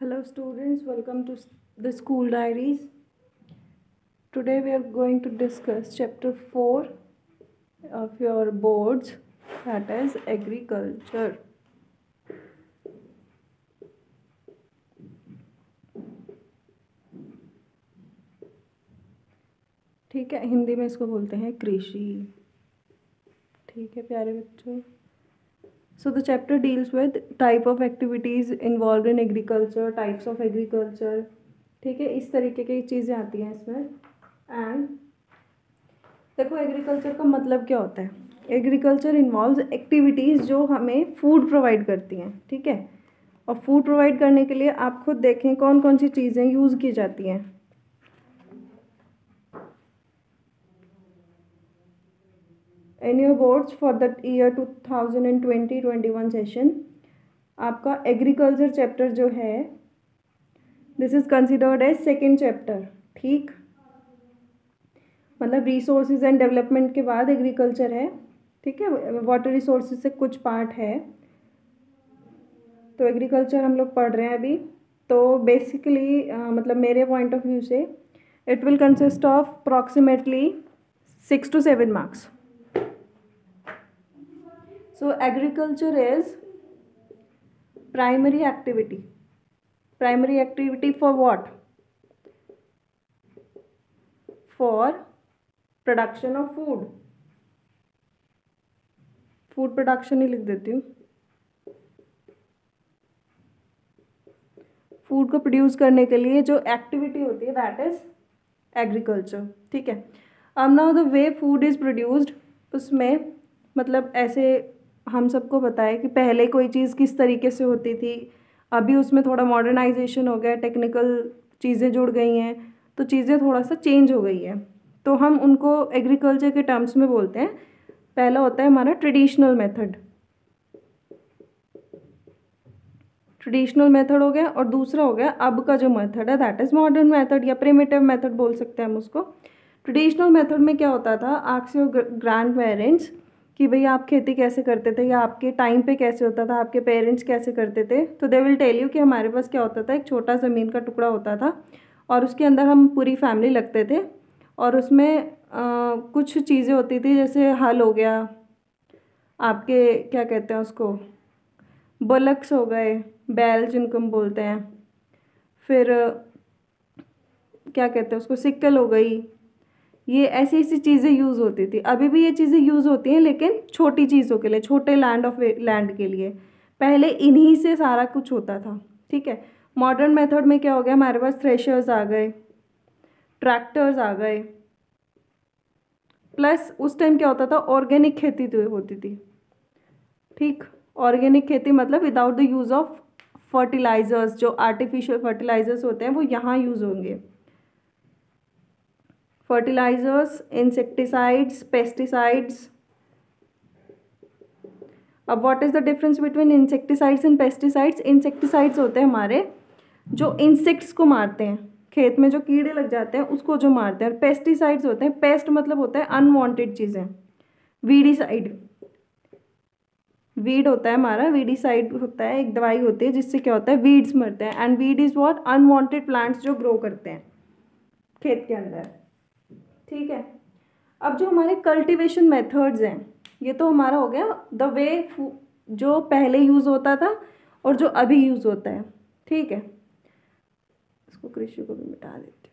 Hello students, welcome to the school diaries. Today we are going to discuss chapter 4 of your boards, that is agriculture. ठीक है, हिंदी में इसको बोलते हैं कृषि। ठीक है प्यारे बच्चों। So the chapter deals with type of activities involved in agriculture, types of agriculture. ठीक है, इस तरीके की चीज़ें आती हैं इसमें। एंड देखो एग्रीकल्चर का मतलब क्या होता है। एग्रीकल्चर इन्वॉल्व्स एक्टिविटीज़ जो हमें फूड प्रोवाइड करती हैं। ठीक है, और फूड प्रोवाइड करने के लिए आप खुद देखें कौन कौन सी चीज़ें यूज़ की जाती हैं। In your boards for the year 2020-21 session आपका एग्रीकल्चर चैप्टर जो है this is considered as second chapter. ठीक, मतलब रिसोर्सेज एंड डेवलपमेंट के बाद एग्रीकल्चर है। ठीक है, वाटर रिसोर्सेज से कुछ पार्ट है, तो एग्रीकल्चर हम लोग पढ़ रहे हैं अभी। तो बेसिकली मतलब मेरे पॉइंट ऑफ व्यू से it will consist of approximately 6 to 7 marks. So agriculture is primary activity. Primary activity for what? For production of food. Food production ही लिख देती हूँ। फूड को प्रोड्यूस करने के लिए जो एक्टिविटी होती है दैट इज एग्रीकल्चर। ठीक है, अब now the way food is produced, उसमें मतलब ऐसे हम सबको पता है कि पहले कोई चीज़ किस तरीके से होती थी, अभी उसमें थोड़ा मॉडर्नाइजेशन हो गया, टेक्निकल चीज़ें जुड़ गई हैं, तो चीज़ें थोड़ा सा चेंज हो गई है, तो हम उनको एग्रीकल्चर के टर्म्स में बोलते हैं। पहला होता है हमारा ट्रेडिशनल मेथड। ट्रेडिशनल मेथड हो गया, और दूसरा हो गया अब का जो मेथड है दैट इज़ मॉडर्न मेथड या प्रिमिटिव मेथड बोल सकते हैं हम उसको। ट्रेडिशनल मेथड में क्या होता था, आस्क योर ग्रैंड पेरेंट्स कि भाई आप खेती कैसे करते थे या आपके टाइम पे कैसे होता था, आपके पेरेंट्स कैसे करते थे, तो दे विल टेल यू कि हमारे पास क्या होता था, एक छोटा ज़मीन का टुकड़ा होता था और उसके अंदर हम पूरी फैमिली लगते थे, और उसमें कुछ चीज़ें होती थी जैसे हल हो गया, आपके क्या कहते हैं उसको, बुलक्स हो गए, बैल जिनको हम बोलते हैं, फिर क्या कहते हैं उसको, सिक्कल हो गई, ये ऐसी ऐसी चीज़ें यूज़ होती थी। अभी भी ये चीज़ें यूज़ होती हैं लेकिन छोटी चीज़ों के लिए, छोटे लैंड के लिए। पहले इन्हीं से सारा कुछ होता था। ठीक है, मॉडर्न मेथड में क्या हो गया, हमारे पास थ्रेशर्स आ गए, ट्रैक्टर्स आ गए, प्लस उस टाइम क्या होता था, ऑर्गेनिक खेती तो होती थी। ठीक, ऑर्गेनिक खेती मतलब without the use of fertilisers, जो आर्टिफिशियल फर्टिलाइजर्स होते हैं वो यहाँ यूज़ होंगे। Fertilisers, insecticides, pesticides. अब what is the difference between insecticides and pesticides. Insecticides होते हैं हमारे जो इंसेक्ट्स को मारते हैं, खेत में जो कीड़े लग जाते हैं उसको जो मारते हैं, और पेस्टिसाइड्स होते हैं, पेस्ट मतलब होता है अनवांटेड चीज़ें। वीडीसाइड, वीड होता है हमारा, वीडीसाइड होता है एक दवाई होती है जिससे क्या होता है, वीड्स मरते हैं। And weed is what, unwanted plants जो ग्रो करते हैं खेत के अंदर। ठीक है, अब जो हमारे कल्टीवेशन मेथड्स हैं, ये तो हमारा हो गया द वे जो पहले यूज़ होता था और जो अभी यूज़ होता है। ठीक है, इसको कृषि को भी मिटा देती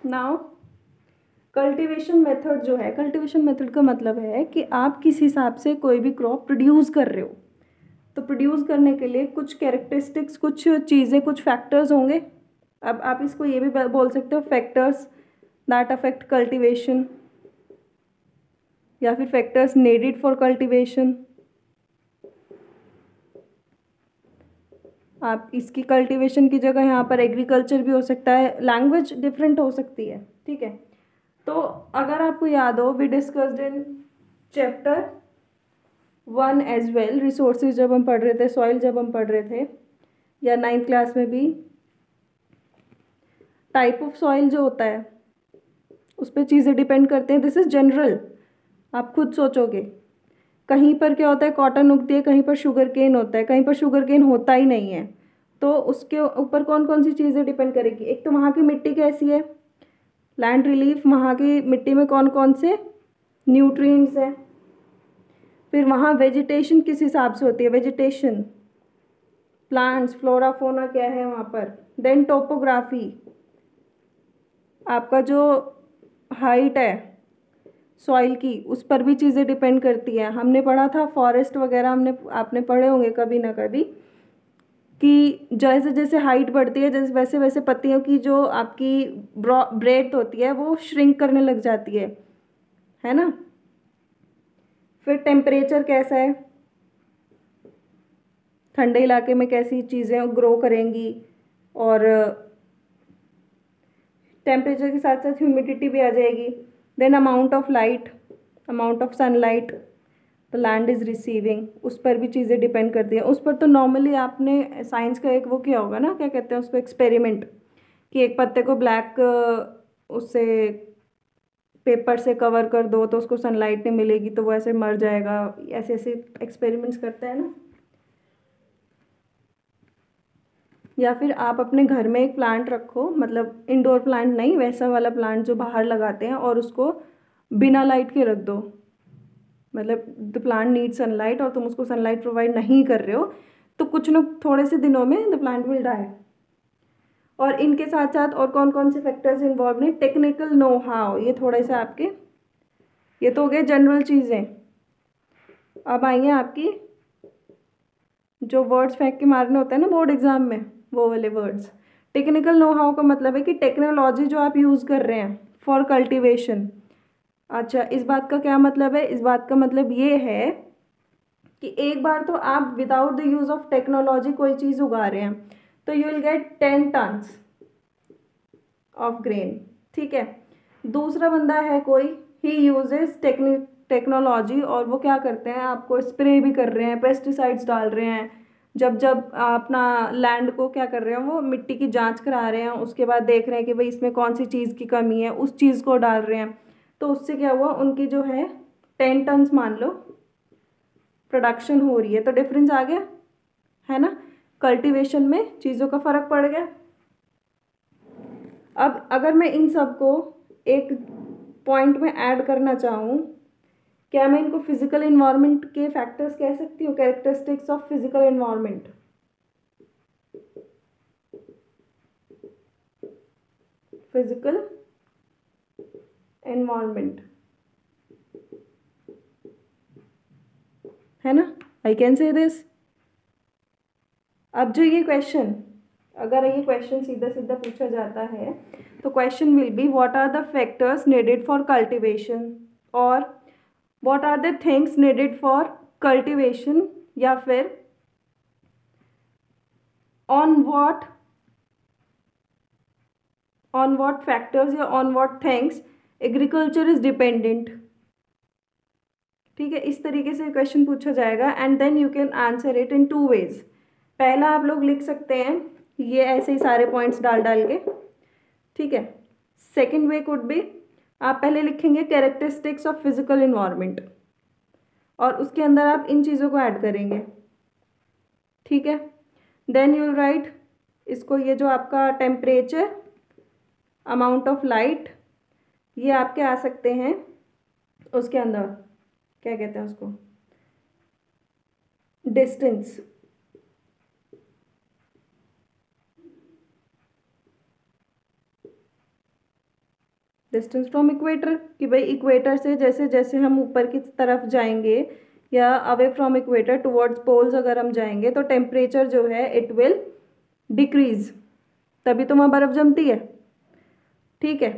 हूँ। नाउ कल्टीवेशन मेथड जो है, कल्टीवेशन मेथड का मतलब है कि आप किस हिसाब से कोई भी क्रॉप प्रोड्यूस कर रहे हो, तो प्रोड्यूस करने के लिए कुछ कैरेक्टरिस्टिक्स, कुछ चीज़ें, कुछ फैक्टर्स होंगे। अब आप इसको ये भी बोल सकते हो फैक्टर्स दैट अफेक्ट कल्टीवेशन, या फिर फैक्टर्स नीडेड फॉर कल्टीवेशन। आप इसकी कल्टीवेशन की जगह यहाँ पर एग्रीकल्चर भी हो सकता है, लैंग्वेज डिफरेंट हो सकती है। ठीक है, तो अगर आपको याद हो, we discussed in chapter 1 as well, resources जब हम पढ़ रहे थे, सॉइल जब हम पढ़ रहे थे, या 9th क्लास में भी टाइप ऑफ सॉइल जो होता है उस पर चीज़ें डिपेंड करते हैं। दिस इज़ जनरल, आप खुद सोचोगे कहीं पर क्या होता है, कॉटन उगती है, कहीं पर शुगर केन होता है, कहीं पर शुगर केन होता ही नहीं है। तो उसके ऊपर कौन कौन सी चीज़ें डिपेंड करेगी, एक तो वहाँ की मिट्टी कैसी है, लैंड रिलीफ, वहाँ की मिट्टी में कौन कौन से न्यूट्रिएंट्स हैं, फिर वहाँ वेजिटेशन किस हिसाब से होती है, वेजिटेशन, प्लांट्स, फ्लोरा फोना क्या है वहाँ पर, देन टोपोग्राफी, आपका जो हाइट है सॉइल की, उस पर भी चीज़ें डिपेंड करती हैं। हमने पढ़ा था फॉरेस्ट वगैरह, आपने पढ़े होंगे कभी ना कभी, कि जैसे जैसे हाइट बढ़ती है जैसे वैसे वैसे पत्तियों की जो आपकी ब्रेथ होती है वो श्रिंक करने लग जाती है ना। फिर टेम्परेचर कैसा है, ठंडे इलाके में कैसी चीज़ें ग्रो करेंगी, और टेम्परेचर के साथ साथ ह्यूमिडिटी भी आ जाएगी। Then amount of light, amount of sunlight the land is receiving, उस पर भी चीज़ें डिपेंड करती हैं। उस पर तो नॉर्मली आपने साइंस का एक वो किया होगा ना, क्या कहते हैं उसको, एक्सपेरिमेंट, कि एक पत्ते को ब्लैक उससे पेपर से कवर कर दो तो उसको सनलाइट नहीं मिलेगी तो वो ऐसे मर जाएगा, ऐसे ऐसे एक्सपेरिमेंट्स करते हैं ना। या फिर आप अपने घर में एक प्लांट रखो, मतलब इंडोर प्लांट नहीं, वैसा वाला प्लांट जो बाहर लगाते हैं, और उसको बिना लाइट के रख दो, मतलब द प्लांट नीड सनलाइट और तुम उसको सनलाइट प्रोवाइड नहीं कर रहे हो, तो कुछ न थोड़े से दिनों में द प्लांट विल डाई। और इनके साथ साथ और कौन कौन से फैक्टर्स इन्वॉल्व हैं, टेक्निकल नो हाउ, ये थोड़े से आपके, ये तो हो गए जनरल चीज़ें। अब आइए आपकी जो वर्ड्स फेंक के मारने होते हैं ना बोर्ड एग्जाम में, वो वाले वर्ड्स। टेक्निकल नो हाउ का मतलब है कि टेक्नोलॉजी जो आप यूज़ कर रहे हैं फॉर कल्टीवेशन। अच्छा, इस बात का क्या मतलब है, इस बात का मतलब ये है कि एक बार तो आप without the use of technology कोई चीज़ उगा रहे हैं तो you will get 10 tons of grain, ठीक है। दूसरा बंदा है कोई, ही यूजेस टेक्नोलॉजी, और वो क्या करते हैं, आपको स्प्रे भी कर रहे हैं, पेस्टिसाइड्स डाल रहे हैं, जब जब अपना लैंड को क्या कर रहे हैं, वो मिट्टी की जांच करा रहे हैं, उसके बाद देख रहे हैं कि भाई इसमें कौन सी चीज़ की कमी है, उस चीज़ को डाल रहे हैं। तो उससे क्या हुआ, उनकी जो है 10 टन्स मान लो प्रोडक्शन हो रही है, तो डिफरेंस आ गया है ना, कल्टीवेशन में चीज़ों का फ़र्क पड़ गया। अब अगर मैं इन सब को एक पॉइंट में ऐड करना चाहूँ, क्या मैं इनको फिजिकल इन्वायरमेंट के फैक्टर्स कह सकती हूँ, characteristics of physical environment. Physical environment है ना, आई कैन से दिस। अब जो ये क्वेश्चन, अगर ये क्वेश्चन सीधा सीधा पूछा जाता है तो question will be what are the factors needed for cultivation, और what are the things needed for cultivation, या फिर ऑन व्हाट फैक्टर्स या on what things agriculture is dependent. ठीक है, इस तरीके से क्वेश्चन पूछा जाएगा and then you can answer it in 2 ways. पहला आप लोग लिख सकते हैं ये ऐसे ही सारे पॉइंट्स डाल डाल के, ठीक है। सेकेंड वे कुड बी, आप पहले लिखेंगे कैरेक्टरिस्टिक्स ऑफ फिजिकल इन्वायरमेंट और उसके अंदर आप इन चीज़ों को ऐड करेंगे, ठीक है। देन यू विल राइट इसको, ये जो आपका टेम्परेचर, अमाउंट ऑफ लाइट, ये आपके आ सकते हैं उसके अंदर, क्या कहते हैं उसको, डिस्टेंस, डिस्टेंस फ्रॉम इक्वेटर, कि भाई इक्वेटर से जैसे जैसे हम ऊपर की तरफ जाएंगे या away from equator towards poles अगर हम जाएंगे तो टेम्परेचर जो है इट विल डिक्रीज, तभी तो वहाँ बर्फ़ जमती है, ठीक है।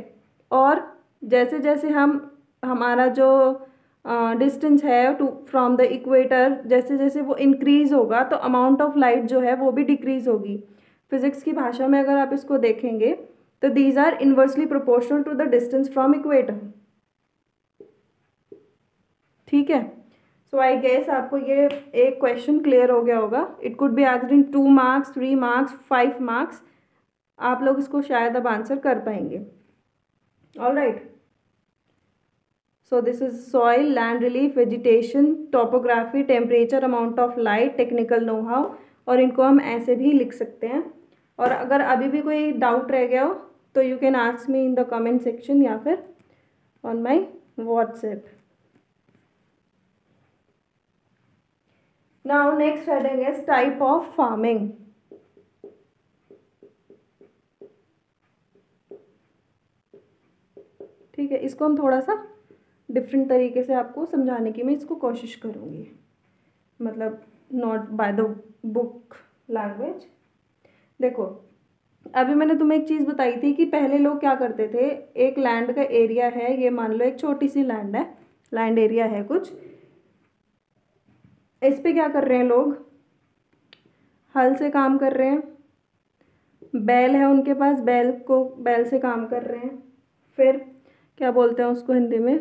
और जैसे जैसे हमारा जो डिस्टेंस है टू फ्रॉम द इक्वेटर, जैसे जैसे वो इंक्रीज होगा तो अमाउंट ऑफ लाइट जो है वो भी डिक्रीज होगी। फिजिक्स की भाषा में अगर आप इसको देखेंगे तो these are inversely proportional to the distance from equator, ठीक है। सो आई गेस आपको ये एक क्वेश्चन क्लियर हो गया होगा। It could be asked in 2 marks, 3 marks, 5 marks, आप लोग इसको शायद अब आंसर कर पाएंगे। All right, so this is soil, land relief, vegetation, topography, temperature, amount of light, technical know how, और इनको हम ऐसे भी लिख सकते हैं। और अगर अभी भी कोई डाउट रह गया हो तो you can ask me in the comment section या फिर on my WhatsApp. Now next heading is type of farming. ठीक है, इसको हम थोड़ा सा डिफरेंट तरीके से आपको समझाने की मैं इसको कोशिश करूँगी, मतलब not by the book language. देखो, अभी मैंने तुम्हें एक चीज़ बताई थी कि पहले लोग क्या करते थे, एक लैंड का एरिया है, ये मान लो एक छोटी सी लैंड है, लैंड एरिया है कुछ, इस पे क्या कर रहे हैं लोग, हल से काम कर रहे हैं, बैल है उनके पास, बैल से काम कर रहे हैं, फिर क्या बोलते हैं उसको हिंदी में,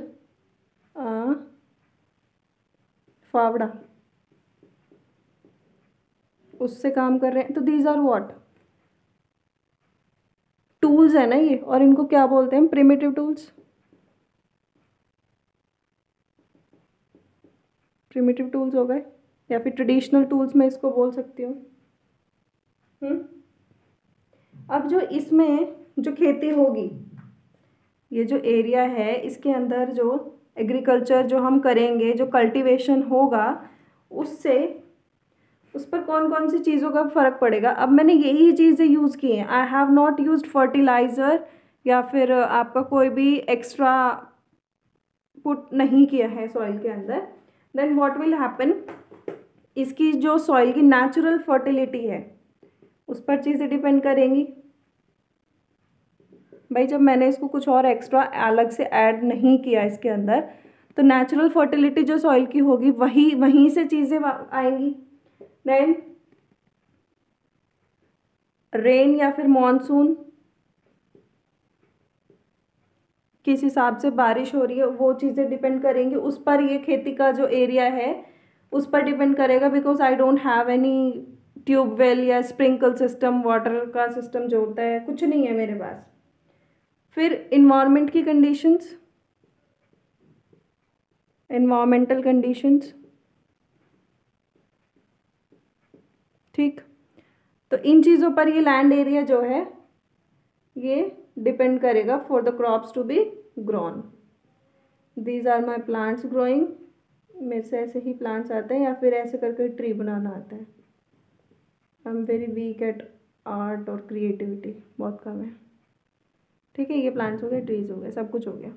फावड़ा, उससे काम कर रहे हैं। तो दीज आर व्हाट, टूल्स है ना ये, और इनको क्या बोलते हैं, प्रिमिटिव टूल्स। प्रिमिटिव टूल्स हो गए, या फिर ट्रेडिशनल टूल्स मैं इसको बोल सकती हूँ। अब जो इसमें जो खेती होगी, ये जो एरिया है इसके अंदर जो एग्रीकल्चर जो हम करेंगे, जो कल्टीवेशन होगा, उससे उस पर कौन कौन सी चीज़ों का फ़र्क पड़ेगा। अब मैंने यही चीज़ें यूज़ की हैं, I have not used fertiliser या फिर आपका कोई भी एक्स्ट्रा पुट नहीं किया है सॉइल के अंदर। देन व्हाट विल हैपन, इसकी जो सॉइल की नेचुरल फर्टिलिटी है उस पर चीज़ें डिपेंड करेंगी। भाई जब मैंने इसको कुछ और एक्स्ट्रा अलग से ऐड नहीं किया इसके अंदर, तो नेचुरल फर्टिलिटी जो सॉइल की होगी वहीं से चीज़ें आएंगी। देन रेन या फिर मॉनसून, किस हिसाब से बारिश हो रही है, वो चीज़ें डिपेंड करेंगी उस पर। ये खेती का जो एरिया है उस पर डिपेंड करेगा, because I don't have any tube well या स्प्रिंकल सिस्टम, वाटर का सिस्टम जो होता है कुछ नहीं है मेरे पास। फिर इन्वायरमेंट की कंडीशंस, एनवायरमेंटल कंडीशंस, ठीक। तो इन चीज़ों पर ये लैंड एरिया जो है ये डिपेंड करेगा for the crops to be grown. These are my plants growing, मेरे से ऐसे ही प्लांट्स आते हैं या फिर ऐसे करके ट्री बनाना आता है। I am very weak at art और क्रिएटिविटी, बहुत कम है। ठीक है, ये प्लांट्स हो गए, ट्रीज हो गए, सब कुछ हो गया।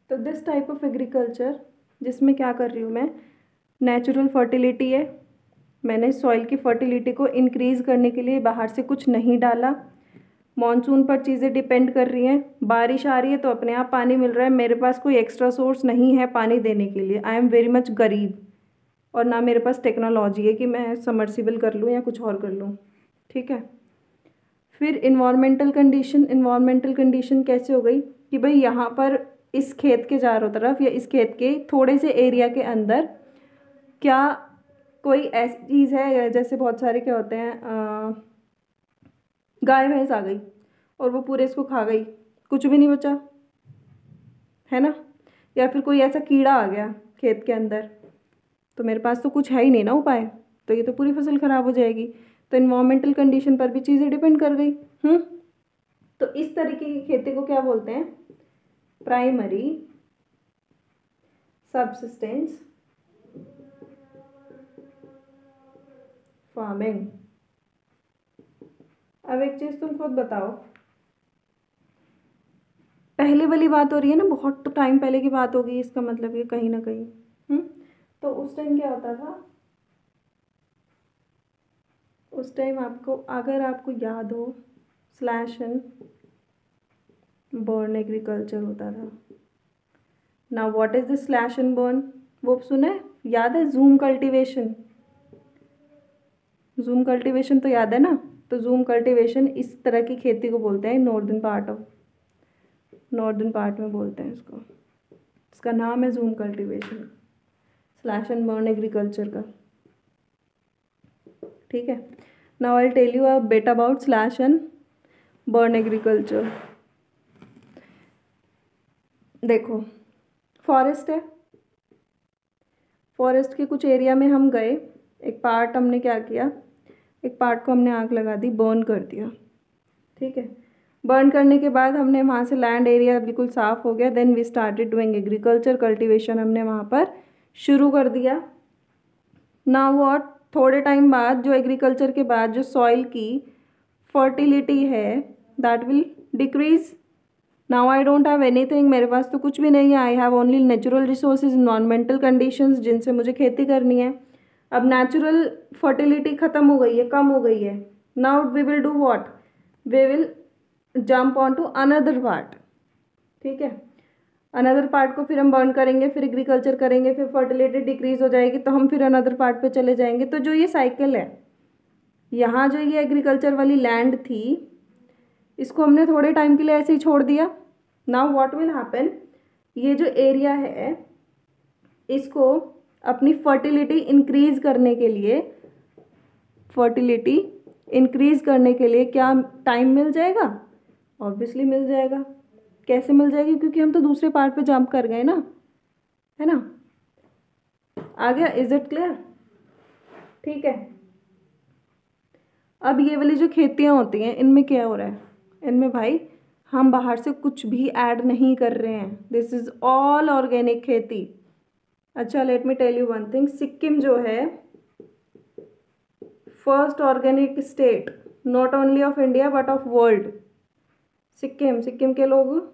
तो दिस टाइप ऑफ एग्रीकल्चर जिसमें क्या कर रही हूँ मैं, नेचुरल फर्टिलिटी है, मैंने सॉइल की फर्टिलिटी को इंक्रीज़ करने के लिए बाहर से कुछ नहीं डाला। मॉनसून पर चीज़ें डिपेंड कर रही हैं, बारिश आ रही है तो अपने आप पानी मिल रहा है, मेरे पास कोई एक्स्ट्रा सोर्स नहीं है पानी देने के लिए। आई एम वेरी मच गरीब, और ना मेरे पास टेक्नोलॉजी है कि मैं समर्सिबल कर लूँ या कुछ और कर लूँ। ठीक है। फिर इन्वायरमेंटल कंडीशन कैसे हो गई कि भाई यहाँ पर इस खेत के चारों तरफ या इस खेत के थोड़े से एरिया के अंदर क्या कोई ऐसी चीज़ है, जैसे बहुत सारे क्या होते हैं, गाय भैंस आ गई और वो पूरे इसको खा गई, कुछ भी नहीं बचा, है ना। या फिर कोई ऐसा कीड़ा आ गया खेत के अंदर, तो मेरे पास तो कुछ है ही नहीं ना उपाय, तो ये तो पूरी फसल ख़राब हो जाएगी। तो इन्वायरमेंटल कंडीशन पर भी चीज़ें डिपेंड कर गई। तो इस तरीके की खेती को क्या बोलते हैं, प्राइमरी सबसिस्टेंस फार्मिंग। अब एक चीज़ तुम खुद बताओ, पहले वाली बात हो रही है ना, बहुत टाइम पहले की बात होगी, इसका मतलब ये कहीं ना कहीं। तो उस टाइम क्या होता था, उस टाइम आपको अगर आपको याद हो, स्लैश एंड बर्न एग्रीकल्चर होता था। Now what is the slash and burn, वो सुना है, याद है, जूम कल्टीवेशन, जूम कल्टीवेशन तो याद है ना। तो जूम कल्टीवेशन इस तरह की खेती को बोलते हैं, नॉर्दर्न पार्ट में बोलते हैं इसको, इसका नाम है jhum cultivation, slash and burn agriculture का। ठीक है। Now I tell you a bit about slash and burn agriculture. देखो फॉरेस्ट है, फॉरेस्ट के कुछ एरिया में हम गए, एक पार्ट हमने क्या किया, एक पार्ट को हमने आग लगा दी, बर्न कर दिया, ठीक है। बर्न करने के बाद हमने वहाँ से लैंड एरिया बिल्कुल साफ़ हो गया, then we started doing agriculture, cultivation हमने वहाँ पर शुरू कर दिया। नाउ व्हाट, थोड़े टाइम बाद जो एग्रीकल्चर के बाद जो सॉइल की फर्टिलिटी है that will decrease. Now I don't have anything, मेरे पास तो कुछ भी नहीं है, I have only natural resources, environmental conditions जिनसे मुझे खेती करनी है। अब नेचुरल फर्टिलिटी ख़त्म हो गई है, कम हो गई है। Now we will do what, we will jump on to another part, ठीक है। अनदर पार्ट को फिर हम बर्न करेंगे, फिर एग्रीकल्चर करेंगे, फिर फर्टिलिटी डिक्रीज हो जाएगी तो हम फिर अनदर पार्ट पे चले जाएंगे। तो जो ये साइकिल है, यहाँ जो ये एग्रीकल्चर वाली लैंड थी इसको हमने थोड़े टाइम के लिए ऐसे ही छोड़ दिया। नाउ व्हाट विल हैपन, ये जो एरिया है इसको अपनी फर्टिलिटी इंक्रीज करने के लिए, फर्टिलिटी इंक्रीज करने के लिए क्या टाइम मिल जाएगा, ऑब्वियसली मिल जाएगा। कैसे मिल जाएगी, क्योंकि हम तो दूसरे पार्ट पे जंप कर गए ना, है ना। आ गया, इज इट क्लियर, ठीक है। अब ये वाली जो खेतियाँ होती हैं इनमें क्या हो रहा है, इनमें भाई हम बाहर से कुछ भी ऐड नहीं कर रहे हैं, दिस इज ऑल ऑर्गेनिक खेती। अच्छा let me tell you one thing, Sikkim जो है first organic state not only of India but of world. Sikkim के लोग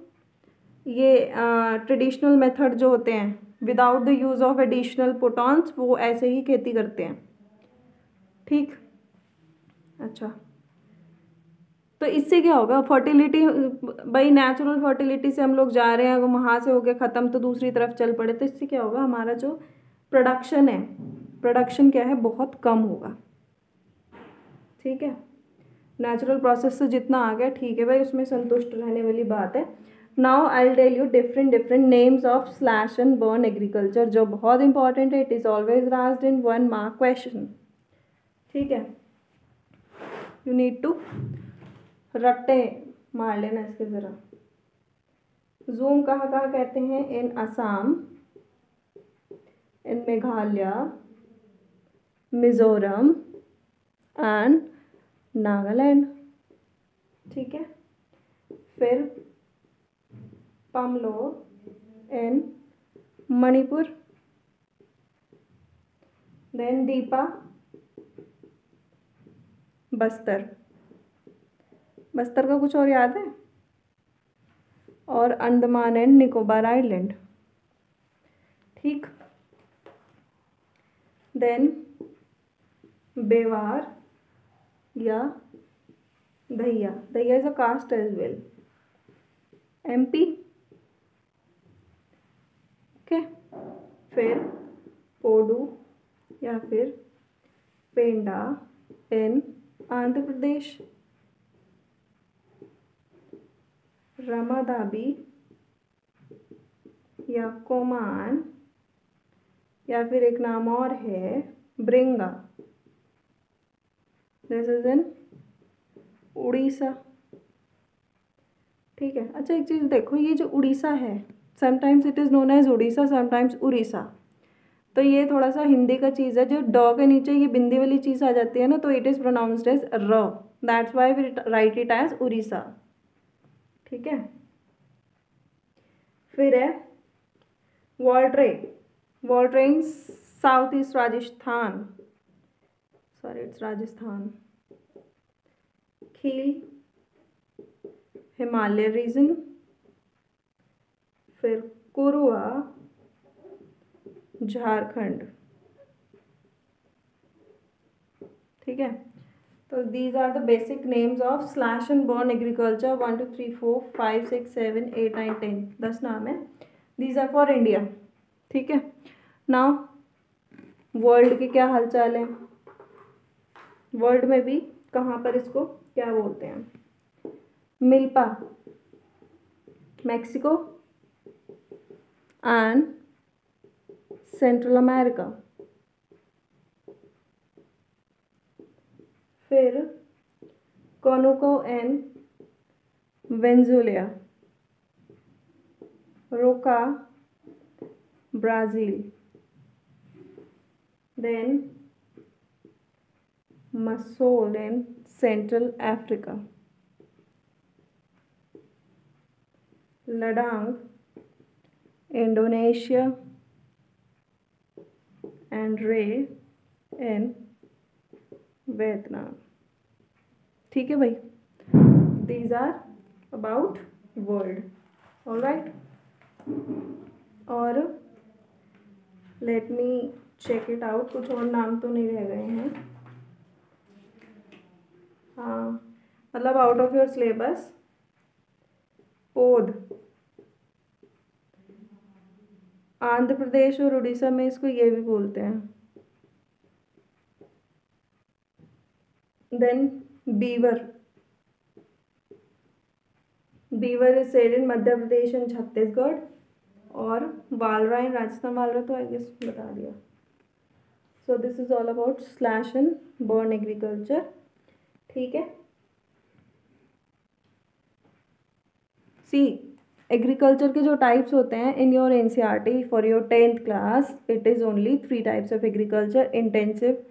ये ट्रेडिशनल मेथड जो होते हैं without the use of additional पोटॉन्स वो ऐसे ही खेती करते हैं, ठीक। अच्छा तो इससे क्या होगा, फर्टिलिटी भाई नेचुरल फर्टिलिटी से हम लोग जा रहे हैं, अगर वहाँ से हो गया ख़त्म तो दूसरी तरफ चल पड़े, तो इससे क्या होगा, हमारा जो प्रोडक्शन है, प्रोडक्शन क्या है बहुत कम होगा, ठीक है। नेचुरल प्रोसेस से जितना आ गया ठीक है भाई, उसमें संतुष्ट रहने वाली बात है। Now I will tell you different names of slash and burn agriculture, जो बहुत इंपॉर्टेंट है, it is always asked in 1 mark question, ठीक है। यू नीड टू रट्टे मार लेना इसके ज़रा। जूम कहाँ कहाँ कहते हैं, in Assam, in Meghalaya, Mizoram and Nagaland, ठीक है। फिर पमलो इन मणिपुर, देन दीपा बस्तर, बस्तर का कुछ और याद है, और अंडमान एंड निकोबार आइलैंड, ठीक। देन बेवार या dahiya, dahiya is a caste as well, MP, okay. फिर पोडू या फिर पेंडा इन आंध्र प्रदेश, रमादाबी या कोमान, या फिर एक नाम और है ब्रिंगा, दिस इज इन उड़ीसा, ठीक है। अच्छा एक चीज़ देखो, ये जो उड़ीसा है sometimes it is known as Orissa, sometimes Orissa, तो ये थोड़ा सा हिंदी का चीज़ है, जो ड के नीचे ये बिंदी वाली चीज़ आ जाती है ना, तो इट इज़ प्रोनाउंस्ड एज र, that's why we write it as Orissa, ठीक है। फिर है वॉल्ट्रे in south east Rajasthan, sorry it's Rajasthan, Khil Himalaya region, फिर कुरुआ झारखंड, ठीक है। तो these are the basic names of slash and burn agriculture, 1 2 3 4 5 6 7 8 9 10, 10 नाम है, दीज आर फॉर इंडिया, ठीक है। नाउ वर्ल्ड के क्या हालचाल है, वर्ल्ड में भी कहाँ पर इसको क्या बोलते हैं, milpa Mexico and central America, फिर कोनुको एंड वेनेजुएला, रोका, Brazil. Then Masol in Central Africa. Ladakh, Indonesia, and Ray in Vietnam. ठीक है भाई, these are about world. All right. और let me check it out, कुछ और नाम तो नहीं रह गए हैं। हाँ, मतलब out of your syllabus Podu, Andhra Pradesh और उड़ीसा में इसको ये भी बोलते हैं। Then Bewar, Bewar is said in Madhya Pradesh and Chhattisgarh, और वालरा इन राजस्थान। वालरा तो आई गेस बता दिया। So this is all about slash and burn agriculture. ठीक है, सी एग्रीकल्चर के जो टाइप्स होते हैं in your NCERT for your 10th class, it is only 3 types of agriculture, intensive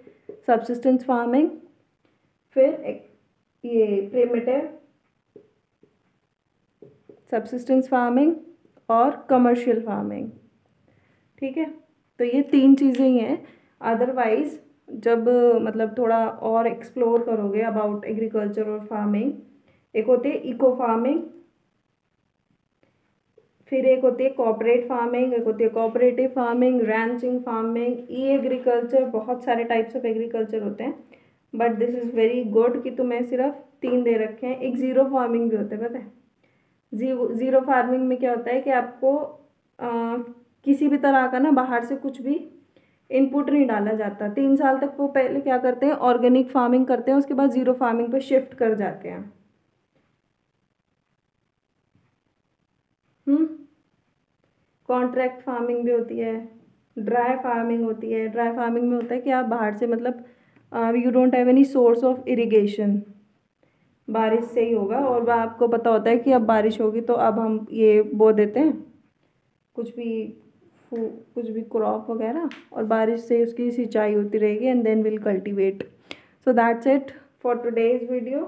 subsistence farming, फिर ये प्रिमिटिव सब्सिस्टेंस फार्मिंग और कमर्शियल फार्मिंग। ठीक है, तो ये 3 चीज़ें ही हैं। अदरवाइज जब मतलब थोड़ा और एक्सप्लोर करोगे अबाउट एग्रीकल्चर और फार्मिंग, एक होती है इको फार्मिंग, फिर एक होती है कॉर्पोरेट फार्मिंग, एक होती है कोऑपरेटिव फार्मिंग, रैंचिंग फार्मिंग, ई एग्रीकल्चर, बहुत सारे टाइप्स ऑफ एग्रीकल्चर होते हैं। But this is very good कि तुम्हें सिर्फ 3 दे रखे हैं। एक ज़ीरो फार्मिंग भी होता है, पता है? ज़ीरो फार्मिंग में क्या होता है कि आपको किसी भी तरह का ना बाहर से कुछ भी इनपुट नहीं डाला जाता। 3 साल तक वो पहले क्या करते हैं, ऑर्गेनिक फार्मिंग करते हैं, उसके बाद ज़ीरो फार्मिंग पे शिफ्ट कर जाते हैं। कॉन्ट्रैक्ट फार्मिंग भी होती है, ड्राई फार्मिंग होती है। ड्राई फार्मिंग में होता है कि आप बाहर से मतलब you don't have any source of irrigation, बारिश से ही होगा, और आपको पता होता है कि अब बारिश होगी तो अब हम ये बो देते हैं कुछ भी क्रॉप वगैरह, और बारिश से उसकी सिंचाई होती रहेगी and then will cultivate. So that's it for today's video.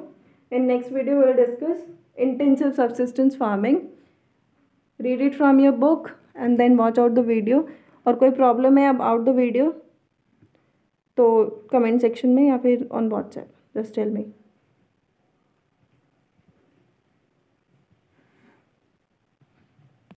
In next video will discuss intensive subsistence farming. Read it from your book and then watch out the video. और कोई प्रॉब्लम है अबाउट द वीडियो तो comment section में या फिर on WhatsApp just tell me.